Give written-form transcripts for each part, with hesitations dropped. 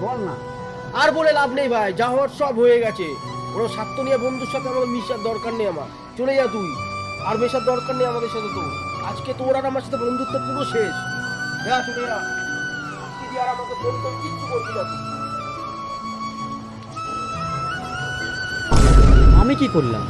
বল না। আর বলে লাভ নেই ভাই, যা হওয়ার সব হয়ে গেছে। ওরা স্বার্থ নিয়ে বন্ধুর সাথে আমাদের মিশার দরকার নেই আমার। চলে যা তুই, আর মেশার দরকার নেই আমাদের সাথে। তো আজকে তোর আর আমার সাথে বন্ধুত্ব পুরো শেষ। যা চলে যা, আজকে দিয়ে আর আমাকে ফোন করে কিচ্ছু করবি না তুই। আমি কি করলাম?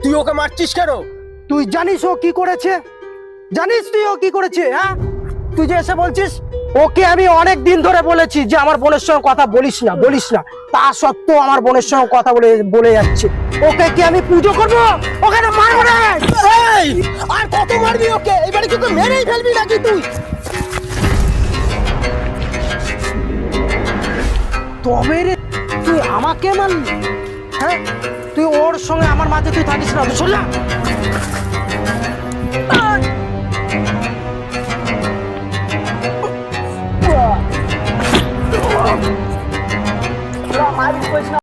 তুই ওকে মারছিস কেন? তুই জানিস ও কি করেছে? জানিস তুই ও কি করেছে? হ্যাঁ, তুই যে এসে বলছিস ওকে আমি অনেক দিন ধরে বলেছি যে আমার বোনের সঙ্গে কথা বলিস না বলিস না, তা সত্ত্বেও আমার বোনের সঙ্গে কথা বলে বলে যাচ্ছে। ওকে কি আমি পুজো করবো? ওকে না মারবো না। এই, আর কত মারবি ওকে? এবারে কি তুই মেরেই ফেলবি নাকি তুই? তবে রে তুই আমাকে মারলি? হ্যাঁ, তুই ওর সঙ্গে আমার মাঝে তুই থাকিস না, শুনলাম।